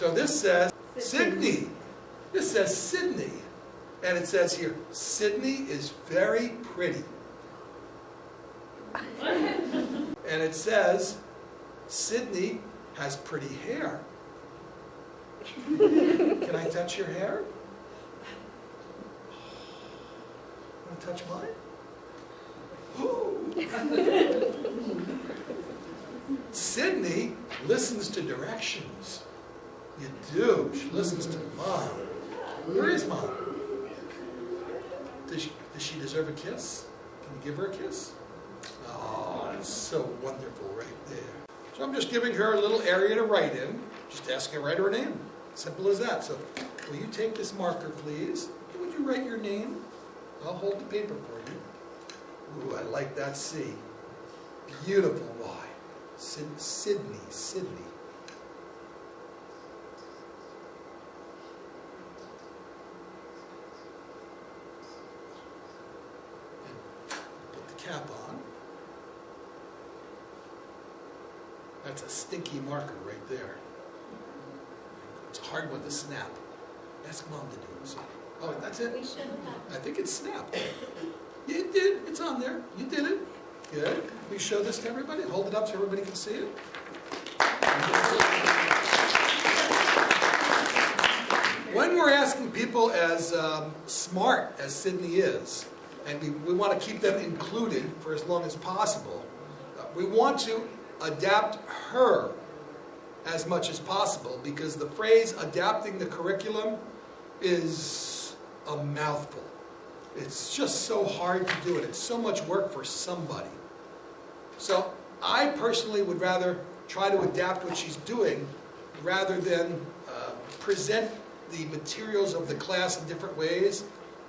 So this says Cydney. This says Cydney. And it says here, Cydney is very pretty. And it says, Cydney has pretty hair. Can I touch your hair? Want to touch mine? Cydney listens to directions. You do. She listens to Mom. Where is Mom? Does she deserve a kiss? Can you give her a kiss? Oh, that's so wonderful right there. So I'm just giving her a little area to write in. Just asking her to write her name. Simple as that. So will you take this marker, please? Would you write your name? I'll hold the paper for you. Ooh, I like that C. Beautiful Y. Cydney. Put the cap on. That's a stinky marker right there. It's a hard one to snap. Ask Mom to do it. So, oh, that's it? I think it's snapped. Yeah, it did. It's on there. You did it. Good. Can we show this to everybody? Hold it up so everybody can see it. When we're asking people as smart as Cydney is, and we want to keep them included for as long as possible, we want to adapt her as much as possible, because the phrase adapting the curriculum is a mouthful. It's just so hard to do it. It's so much work for somebody. So I personally would rather try to adapt what she's doing rather than present the materials of the class in different ways.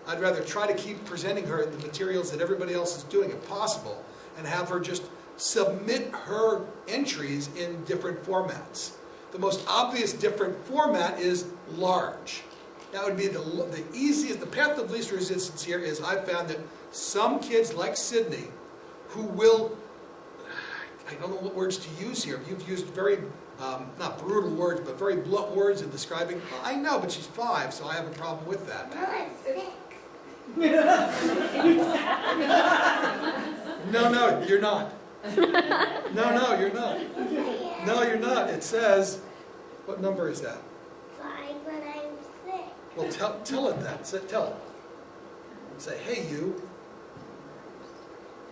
I'd rather try to keep presenting her the materials that everybody else is doing if possible, and have her just submit her entries in different formats. The most obvious different format is large. That would be the easiest, the path of least resistance here is I've found that some kids like Cydney who will, I don't know what words to use here. You've used very, not brutal words, but very blunt words in describing, well, I know, but she's 5, so I have a problem with that. No, you're not. No, you're not. No, you're not. It says, what number is that? 5, but I'm 6. Well, tell it that. Tell it. Say, hey, you.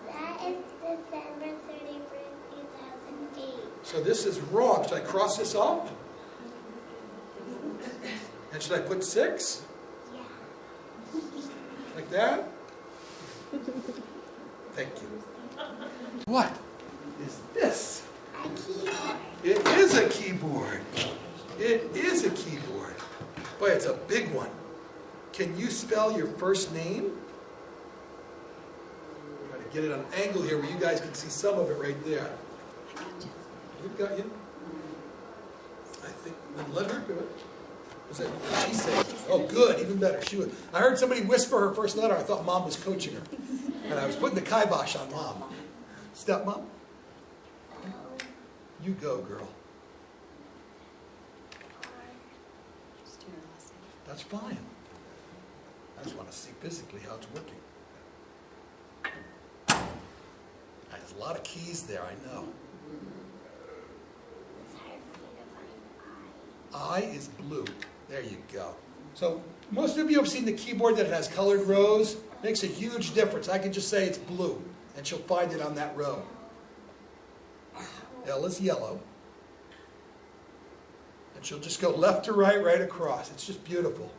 That is December 31st, 2008. So this is wrong. Should I cross this off? And should I put 6? Yeah. Like that? Thank you. What is this? A keyboard. It is a keyboard. It is a keyboard. Boy, it's a big one. Can you spell your first name? Try to get it on an angle here where you guys can see some of it right there. You've got you. I think, then let her do it. Was it? She said, oh, good, even better. I heard somebody whisper her first letter. I thought Mom was coaching her. And I was putting the kibosh on Mom. Stepmom? You go, girl. That's fine. I just want to see physically how it's working. There's a lot of keys there, I know. I is blue. There you go. So most of you have seen the keyboard that has colored rows. Makes a huge difference. I can just say it's blue, and she'll find it on that row. L is yellow. And she'll just go left to right, right across. It's just beautiful.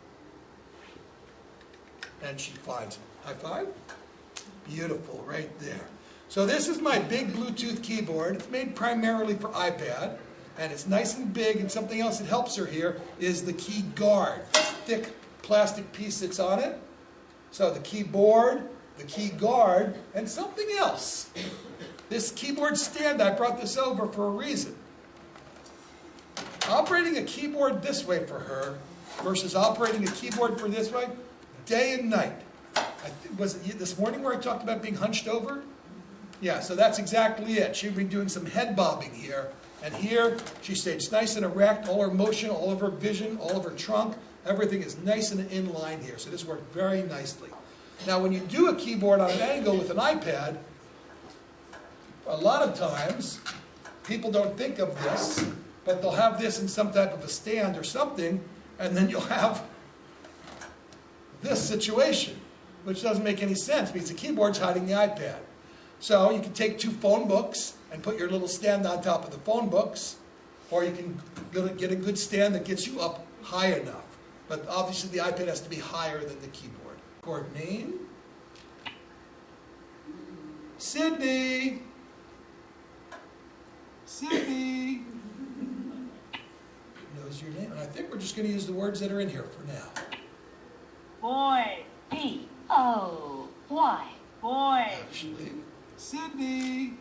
And she finds it. High five? Beautiful, right there. So this is my big Bluetooth keyboard. It's made primarily for iPad. And it's nice and big, and something else that helps her here is the key guard. This thick plastic piece that's on it. So the keyboard, the key guard, and something else. This keyboard stand, I brought this over for a reason. Operating a keyboard this way for her versus operating a keyboard for this way, day and night. Was it this morning where I talked about being hunched over? Yeah, so that's exactly it. She'd been doing some head bobbing here, And here, she stays nice and erect, all her motion, all of her vision, all of her trunk, everything is nice and in line here. So this worked very nicely. Now, when you do a keyboard on an angle with an iPad, a lot of times, people don't think of this, but they'll have this in some type of a stand or something, and then you'll have this situation, which doesn't make any sense because the keyboard's hiding the iPad. So you can take 2 phone books and put your little stand on top of the phone books, or you can get a good stand that gets you up high enough. But obviously the iPad has to be higher than the keyboard. Chord name? Cydney! Cydney! Knows your name. And I think we're just going to use the words that are in here for now. Boy. B-O-Y. Boy. Actually, Cydney!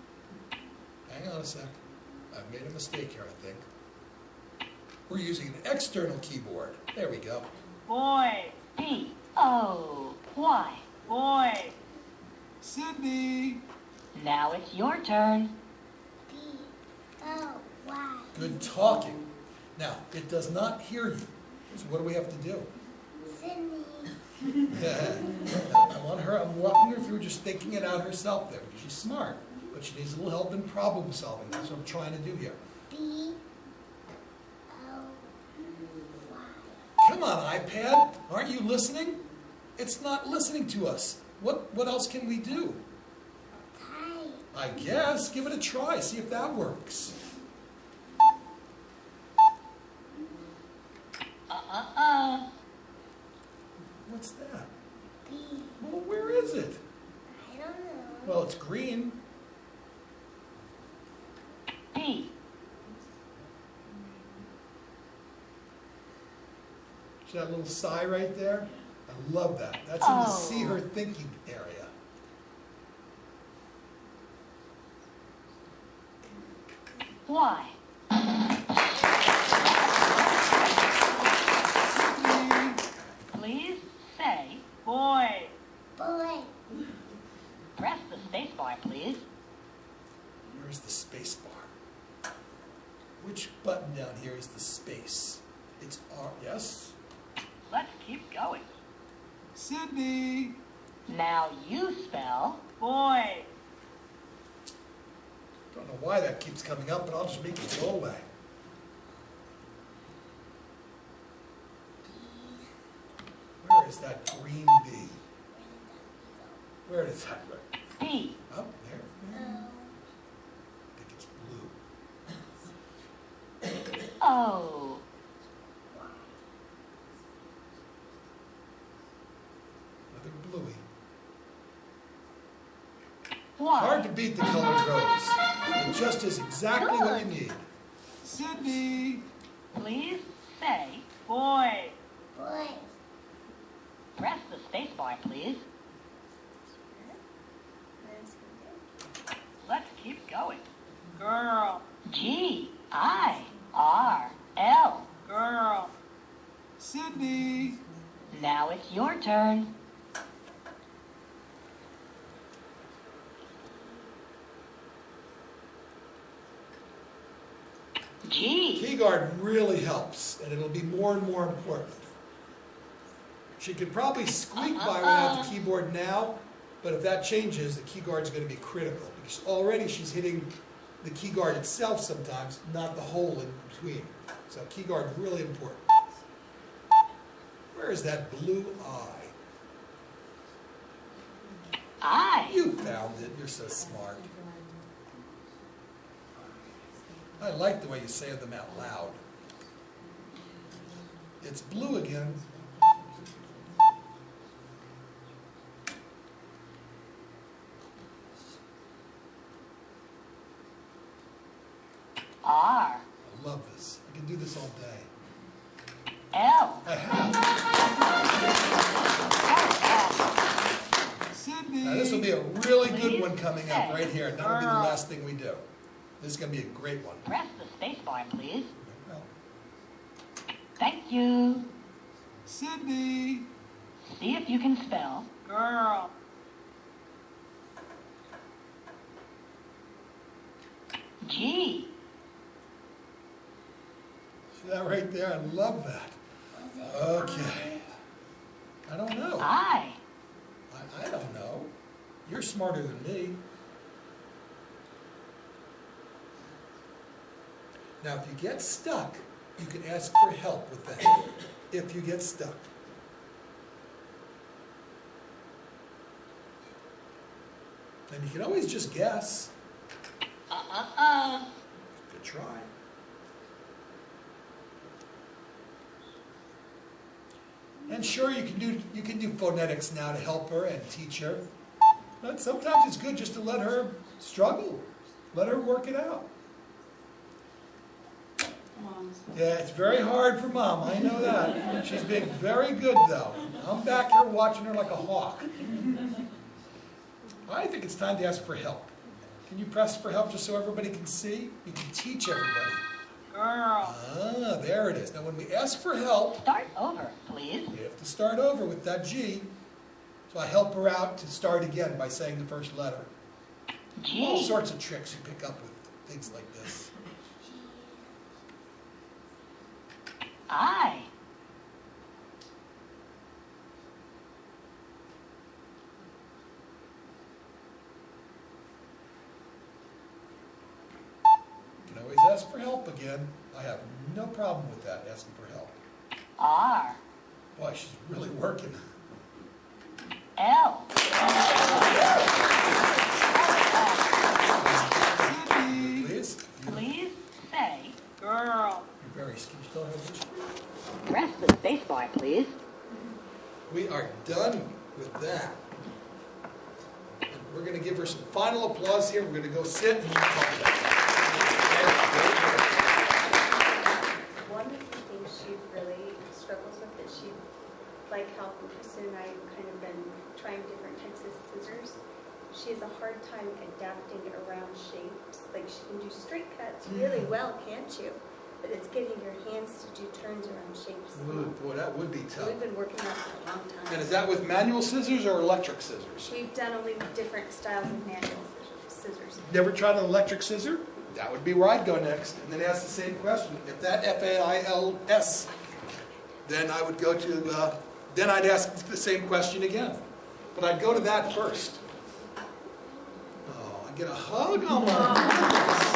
Hang on a sec. I've made a mistake here, I think. We're using an external keyboard. There we go. Boy. B-O-Y. Boy. Cydney! Now it's your turn. B-O-Y. Good talking. Now, it does not hear you. So what do we have to do? Cydney. I'm walking her through just thinking it out herself there because she's smart. But she needs a little help in problem solving. That's what I'm trying to do here. B-O-Y. Come on, iPad. Aren't you listening? It's not listening to us. What else can we do? Kite. I guess. Give it a try. See if that works. What's that? B. Well, where is it? I don't know. Well, it's green. B. See that little sigh right there? I love that. That's in the see her thinking area. Y. Please say, Boy. Boy. press the space bar, please. Where's the space bar? Which button down here is the space? It's R, yes? Let's keep going. Cydney! Now you spell Boy. Don't know why that keeps coming up, but I'll just make it go away. Where is that green B? Where does that go? B. Up there. O. I think it's blue. O. Another bluey. Y. Hard to beat the colored rose. It just is exactly what you need. Cydney! Please say, Boy. Boy. press the space bar, please. Let's keep going. Girl. G-I-R-L. Girl. Cydney! Now it's your turn. G. Keyguard really helps, and it'll be more and more important. She could probably squeak by without the keyboard now, but if that changes, the keyguard's going to be critical, because already she's hitting the keyguard itself sometimes, not the hole in between. So keyguard really important. Where is that blue eye? I. You found it. You're so smart. I like the way you say them out loud. It's blue again. R. I love this. I can do this all day. L. I have. Now this will be a really good one coming up right here. That'll be the last thing we do. This is going to be a great one. Press the space bar, please. Well, Thank you. Cydney! See if you can spell Girl. G. That right there, I love that. Okay. I don't know. I. I don't know. You're smarter than me. Now, if you get stuck, you can ask for help with that. If you get stuck. And you can always just guess. Good try. And sure, you can do phonetics now to help her and teach her. But sometimes it's good just to let her struggle. Let her work it out. Yeah, it's very hard for Mom, I know that. She's being very good though. I'm back here watching her like a hawk. I think it's time to ask for help. Can you press for help just so everybody can see? You can teach everybody. Girl. Ah, there it is. Now when we ask for help, Start over, please. you have to start over with that G. So I help her out to start again by saying the first letter. G. All sorts of tricks you pick up with things like this. I. You can always ask for help again. I have no problem with that, asking for help. R. Boy, she's really working. L. Please? Please say. Girl. You're very, can you still have this? Press the spacebar, please. We are done with that. And we're going to give her some final applause here. We're going to go sit and talk about it. One of the things she really struggles with is she, like how Kristen and I have kind of been trying different types of scissors, she has a hard time adapting it around shapes. Like she can do straight cuts really well, can't you? But it's getting your hands to do turns around shapes. Ooh, boy, that would be tough. We've been working on it for a long time. And is that with manual scissors or electric scissors? We've done only different styles of manual scissors. Never tried an electric scissor? That would be where I'd go next. And then ask the same question. If that FAILS, then I would go to, then I'd ask the same question again. But I'd go to that first. Oh, I get a hug on my goodness.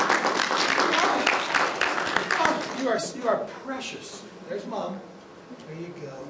Oh, you are precious. There's Mom. There you go.